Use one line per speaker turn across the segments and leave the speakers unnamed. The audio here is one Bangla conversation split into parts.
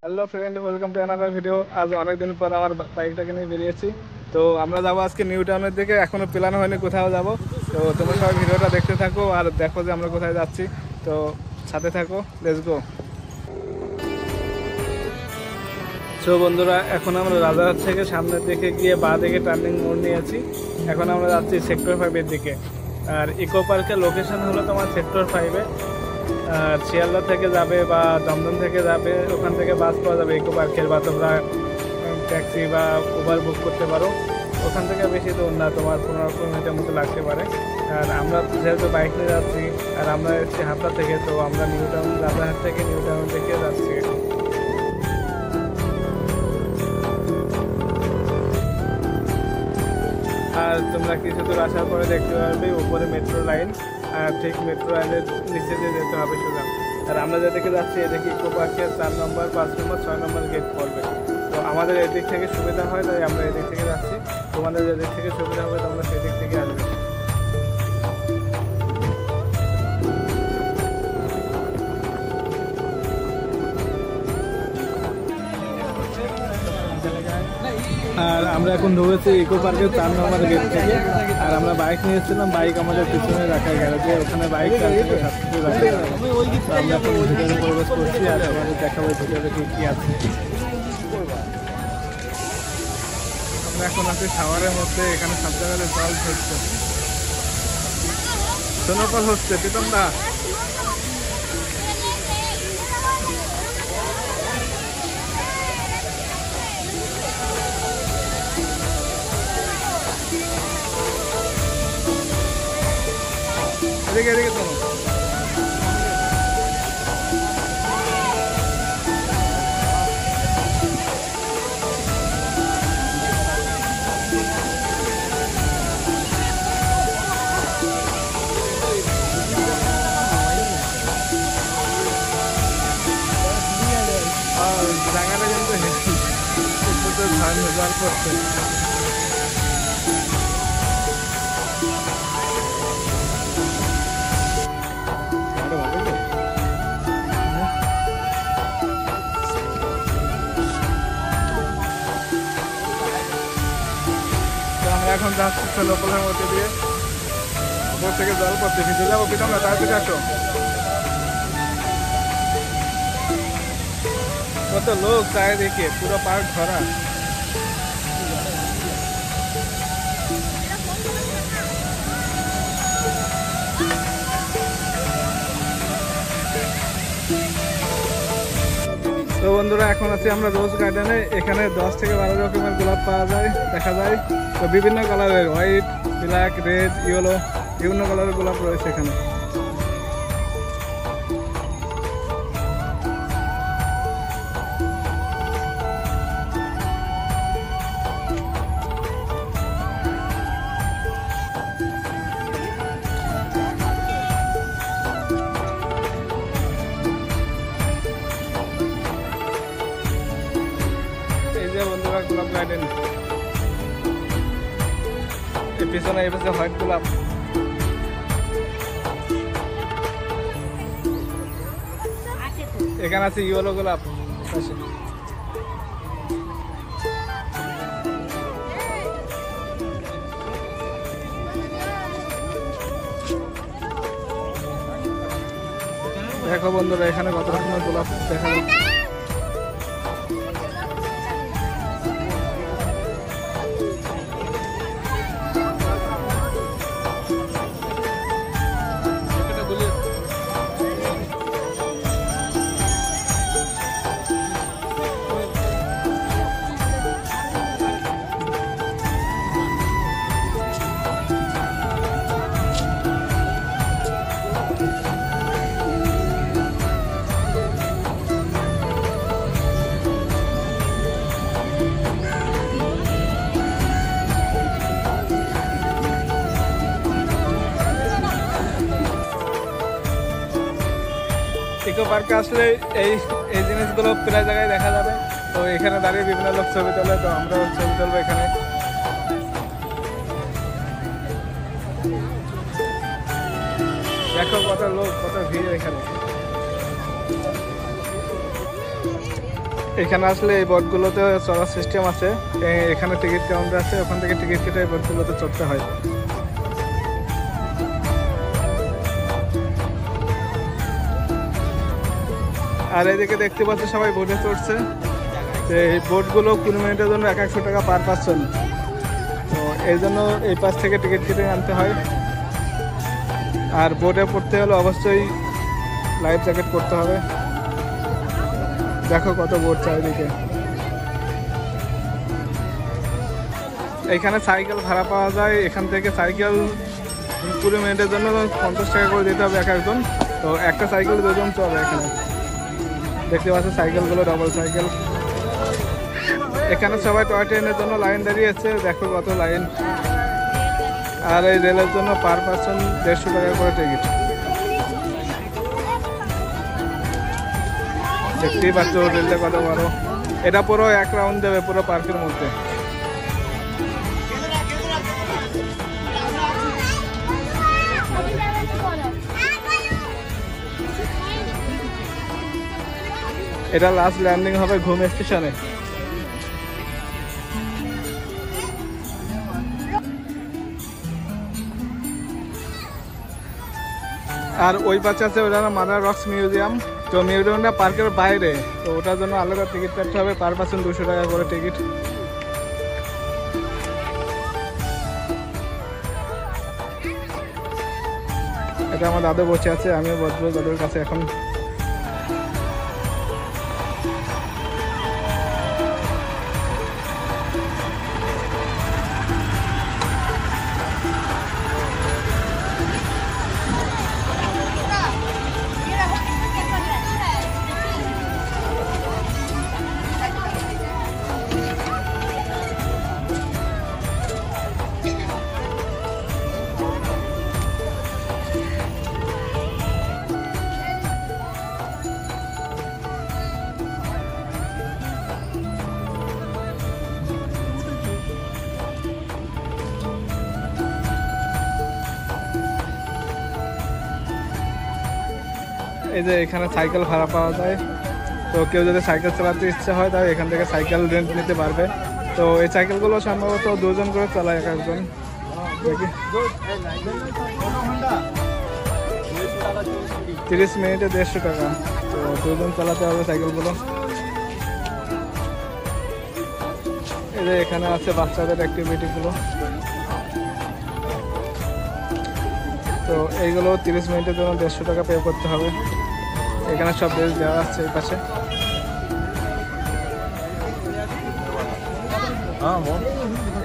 Hello friend, welcome to another video. আজ অনেকদিন পর আমার বাইকটাকে নিয়ে বেরিয়েছি। তো আমরা যাবো আজকে নিউ টাউনের দিকে। এখনো প্ল্যান হয়নি কোথাও যাব। তো তোমরা সবাই ভিডিওটা দেখতে থাকো আর দেখো যে আমরা কোথায় যাচ্ছি। তো সাথে থাকো, লেটস গো। সো বন্ধুরা, এখন আমরা রাজারহাট থেকে সামনের দিকে গিয়ে বাঁ দিকে টার্নিং মোড় নিয়েছি। এখন আমরা যাচ্ছি সেক্টর 5-এর দিকে। আর ইকো পার্কের লোকেশন হলো তোমার সেক্টর 5-এ। আর শিয়ালদা থেকে যাবে বা দমদম থেকে যাবে, ওখান থেকে বাস পাওয়া যাবে ইকো পার্কের, বা তোমরা ট্যাক্সি বা উবার বুক করতে পারো। ওখান থেকে বেশি দূর না, তোমার 15 মিনিটের মতো লাগতে পারে। আর আমরা যেহেতু বাইক নিয়ে যাচ্ছি আর আমরা এসেছি হাবড়া থেকে, তো আমরা নিউ টাউন, রাজারহাট থেকে নিউ টাউন থেকে যাচ্ছি। আর তোমরা কিছু দূর আসার পরে দেখতে পারবে উপরে মেট্রো লাইন, আর ঠিক মেট্রো লাইনের নিচে দিয়ে যেতে হবে সোজা। আর আমরা যেদিকে যাচ্ছি এদিকে ইকো পার্কের 4 নম্বর, 5 নম্বর, 6 নম্বর গেট পড়বে। তো আমাদের এদিক থেকে সুবিধা হয়, তাই আমরা এদিক থেকে যাচ্ছি। তোমাদের যেদিক থেকে সুবিধা হবে তোমরা সেদিক থেকে আসবে। আর আমরা এখন ঢুকেছি ইকো পার্কের 4 নম্বর গেট থেকে। আর আমরা বাইক নিয়ে এসেছিলাম, বাইক আমাদের পিছনে রাখা গ্যারেজে, ওখানে বাইক চালাতে সবকিছু রাখা। আমরা এখন ভিতরে প্রবেশ করছি আর আমাদের দেখাবো ভিতরে কি কি আছে। আমরা এখন আছি শাওয়ারের মধ্যে, এখানে সব জায়গায় জল ঝরছে, স্নোফল হচ্ছে। প্রীতম দা, এদিকে এদিকে তো জায়গাটা কিন্তু জল পড়ছে। এখন যাচ্ছি লোকালের মধ্যে দিয়ে, উপর থেকে জল পড়ছে, ভিতরে যাবো। পিছন না, তার দিকে আসো। কত লোক চারিদিকে, পুরো পার্ক ভরা। তো বন্ধুরা, এখন আছি আমরা রোজ গার্ডেনে। এখানে 10 থেকে 12 রকমের গোলাপ পাওয়া যায়, দেখা যায়। তো বিভিন্ন কালারের, হোয়াইট, ব্ল্যাক, রেড, ইয়েলো, বিভিন্ন কালারের গোলাপ রয়েছে এখানে। বন্ধুরা, গোলাপ গার্ডেন এর পিছনে হোয়াইট গোলাপ। এখানে আছে ইয়েলো গোলাপ। দেখো বন্ধুরা, এখানে কত রকমের গোলাপ দেখা যাচ্ছে। ইকো পার্কে আসলে এই এই জিনিসগুলো প্রায় জায়গায় দেখা যাবে। তো এখানে দাঁড়িয়ে বিভিন্ন লোক ছবি তোলে, তো আমরাও ছবি তুলবো এখানে। দেখো কত লোক, কত ভিড় এখানে। এখানে আসলে এই বোটগুলোতে চড়ার সিস্টেম আছে, এখানে টিকিট কাউন্টার আছে, ওখান থেকে টিকিট কেটে এই বোটগুলোতে চড়তে হয়। আর এদিকে দেখতে পাচ্ছি সবাই বোটে চড়ছে। এই বোটগুলো 15 মিনিটের জন্য 100 টাকা পার পার্সন। তো এই জন্য এই পাশ থেকে টিকিট কেটে আনতে হয়। আর বোটে পড়তে হলে অবশ্যই লাইফ জ্যাকেট পরতে হবে। দেখো কত বোট চারিদিকে। এখানে সাইকেল ভাড়া পাওয়া যায়, এখান থেকে সাইকেল 20 মিনিটের জন্য 50 টাকা করে দিতে হবে এক একজন। তো একটা সাইকেল 2 জন চলে। এখানে দেখতে পাচ্ছি সাইকেলগুলো ডাবল সাইকেল। এখানে সবাই টয় ট্রেনের জন্য লাইন দাঁড়িয়েছে, দেখো কত লাইন। আর এই রেলের জন্য পার পার্সন 150 টাকা করে টিকিট। দেখতেই পাচ্ছ রেলটা কত বড়। এটা পুরো এক রাউন্ড দেবে পুরো পার্কের মধ্যে। এটা লাস্ট ল্যান্ডিং হবে ঘুম স্টেশনে। আর ওই পাশে আছে ওটা মাদার রক্স মিউজিয়াম। তো মিউজিয়ামটা পার্কের বাইরে, তো ওটার জন্য আলাদা টিকিট কাটতে হবে, পার পার্সন 200 টাকা করে টিকিট। এটা আমার দাদু বসে আছে, আমিও বসবো দাদুর কাছে এখন। এই যে এখানে সাইকেল ভাড়া পাওয়া যায়। তো কেউ যদি সাইকেল চালাতে ইচ্ছা হয় তাহলে এখান থেকে সাইকেল রেন্ট নিতে পারবে। তো এই সাইকেলগুলো সম্ভবত 2 জন করে চালায় এক একজন। দেখি 30 মিনিটে 150 টাকা। তো 2 জন চালাতে হবে সাইকেলগুলো। এই যে এখানে আছে বাচ্চাদের অ্যাক্টিভিটিগুলো। তো এইগুলো 30 মিনিটের জন্য 150 টাকা পে করতে হবে। এখানে সব ড্রেস দেওয়া আছে এই পাশে।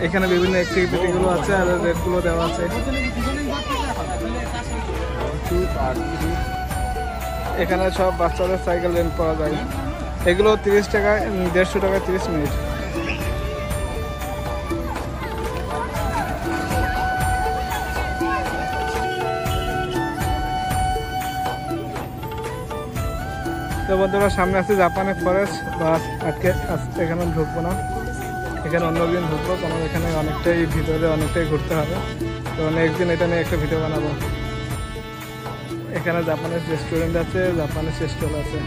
এখানে বিভিন্ন অ্যাক্টিভিটিগুলো আছে আর রেটগুলো দেওয়া আছে। এখানে সব বাচ্চাদের সাইকেল রেন্ট পাওয়া যায়। এগুলো 30 টাকা, 150 টাকা 30 মিনিট। তো বন্ধুরা সামনে আছে জাপানের ফরেস্ট, বাস আজকে এখানে ঢুকবো না, এখানে অন্য দিন ঢুকবো, কারণ এখানে অনেকটাই ভিতরে অনেকটাই ঘুরতে হবে। তো নেক্সট দিন এটা নিয়ে একটা ভিডিও বানাবো। এখানে জাপানের রেস্টুরেন্ট আছে, জাপানের স্টল আছে।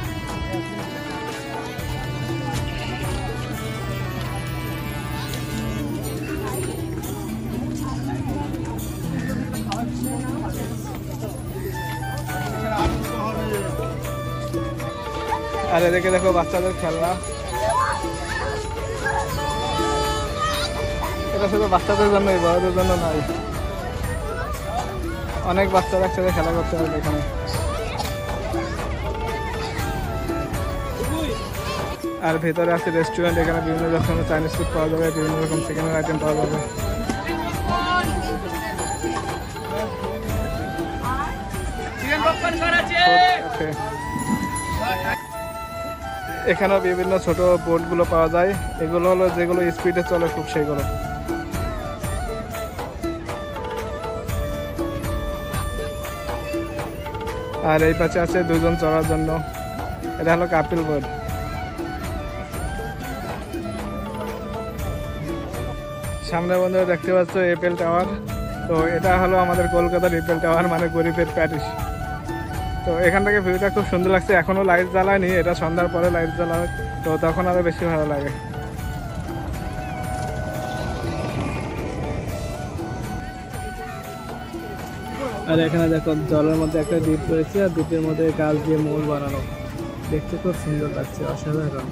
আর এদিকে দেখো বাচ্চাদের খেলনা। এটা শুধু বাচ্চাদের জন্যই, বড়দের জন্য নয়। অনেক বাচ্চারা একসাথে খেলা করতে পারবে এখানে। আর ভেতরে আছে রেস্টুরেন্ট, এখানে বিভিন্ন রকমের চাইনিজ ফুড পাওয়া যাবে, বিভিন্ন রকম চিকেনের আইটেম পাওয়া যাবে। এখানেও বিভিন্ন ছোট বোটগুলো পাওয়া যায়। এগুলো হলো যেগুলো স্পিডে চলে খুব সেগুলো। আর এই পাশে আছে 2 জন চড়ার জন্য, এটা হলো কাপিল বোট। সামনে বন্ধুরা দেখতে পাচ্ছ এফেল টাওয়ার। তো এটা হলো আমাদের কলকাতার এফেল টাওয়ার, মানে গরিবের প্যারিস। তো এখান থেকে ভিউটা খুব সুন্দর লাগছে। এখনো লাইট জ্বালায়নি, এটা সন্ধ্যার পরে লাইট জ্বালায়, তো তখন আরো বেশি ভালো লাগে। আর এখানে দেখো জলের মধ্যে একটা দ্বীপ রয়েছে, আর দ্বীপের মধ্যে গাছ দিয়ে মোড় বানানো, দেখতে খুব সুন্দর লাগছে, অসাধারণ।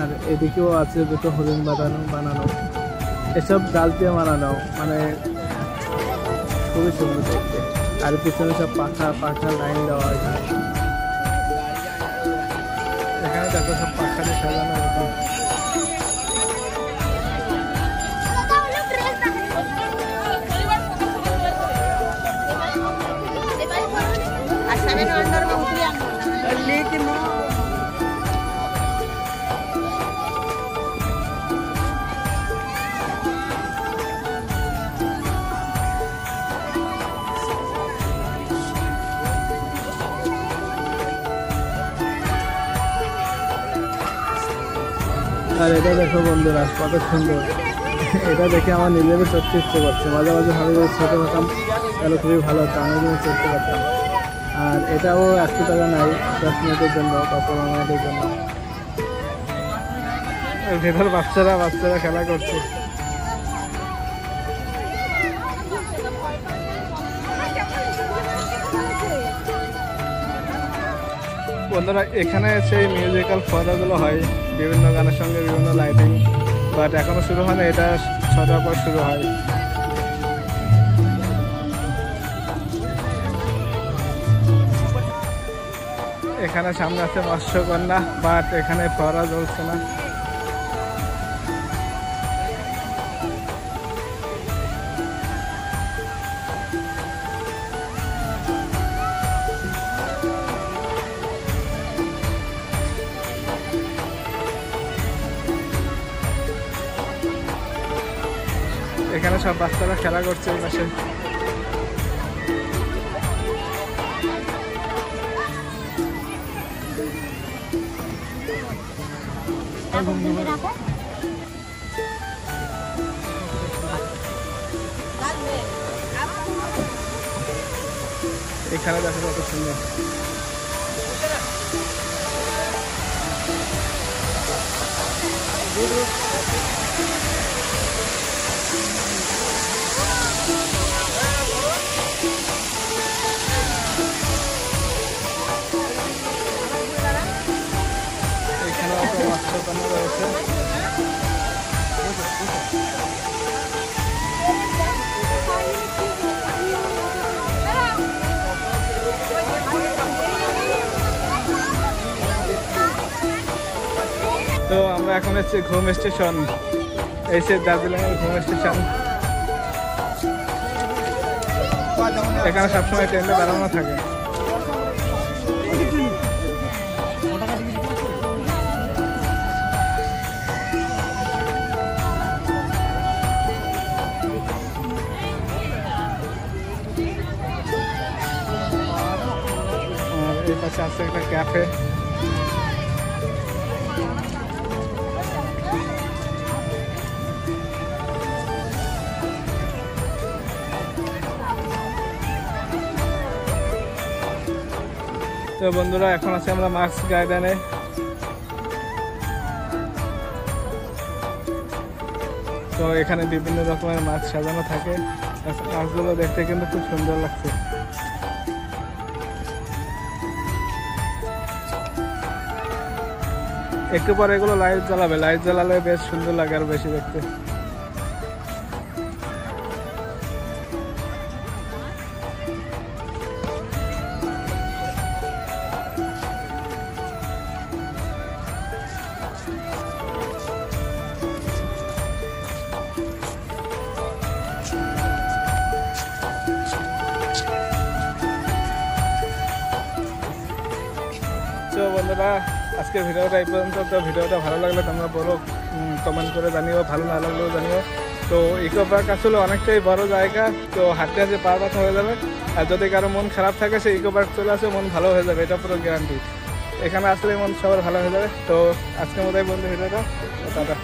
আর এদিকেও আছে দুটো হরিণ বানানো, এসব গাছ দিয়ে বানানো, মানে খুবই সুন্দর দেখতে। আর পিছনে সব পাখা লাইন দেওয়া আছে। এখানে দেখো সব পাখা দিয়ে সাজানো হয়েছে। আর এটা দেখো বন্ধুরা কত সুন্দর, এটা দেখে আমার নিজেরও চড়তে ইচ্ছে করছে। মাঝে মাঝে ভাবে যদি ছোটো হতাম তাহলে খুবই ভালো হতো, আমি কিন্তু চড়তে পারতাম। আর এটাও 100 টাকা নাই, 10 মিনিটের জন্য বা 15 মিনিটের জন্য। ভেতর বাচ্চারা খেলা করছে। বন্ধুরা এখানে সেই মিউজিক্যাল ফটোগুলো হয়, বিভিন্ন গানের সঙ্গে বিভিন্ন লাইটিং, বাট এখনো শুরু হয় না, এটা 6টার পর শুরু হয়। এখানে সামনে আছে মৎস্যকন্যা, বাট এখানে ফোয়ারা জ্বলছে না। এখানে সব বাচ্চারা খেলা করছে এই পাশে। এখানে দেখো কত সুন্দর। এখানে মৎস্যকন্যা রয়েছে। তো আমরা এখন হচ্ছে ঘুম স্টেশন, এই সে দার্জিলিংয়ের ঘুম স্টেশন। এখানে সবসময় ট্রেনে দাঁড়ানো থাকে। আর এই পাশে আছে একটা ক্যাফে। তো বন্ধুরা এখন আছে আমরা মাক্স গার্ডেনে। তো এখানে বিভিন্ন রকমের মাছ সাজানো থাকে, মাছগুলো দেখতে কিন্তু খুব সুন্দর লাগছে। একটু পরে এগুলো লাইট জ্বালাবে, লাইট জ্বালালে বেশ সুন্দর লাগে আর বেশি দেখতে। তো বন্ধুরা আজকের ভিডিওটা এই পর্যন্ত। তো ভিডিওটা ভালো লাগলে তোমরা বলো, কমেন্ট করে জানিও, ভালো না লাগলেও জানিও। তো ইকো পার্ক আসলে অনেকটাই বড় জায়গা, তো হাঁটতে হাঁটতে পা ব্যথা হয়ে যাবে। আর যদি কারো মন খারাপ থাকে সে ইকো পার্ক চলে আসে, মন ভালো হয়ে যাবে, এটা পুরো গ্যারান্টি। এখানে আসলে মন সবার ভালো হয়ে যাবে। তো আজকের মতো বন্ধু ভিডিওটা, টাটা।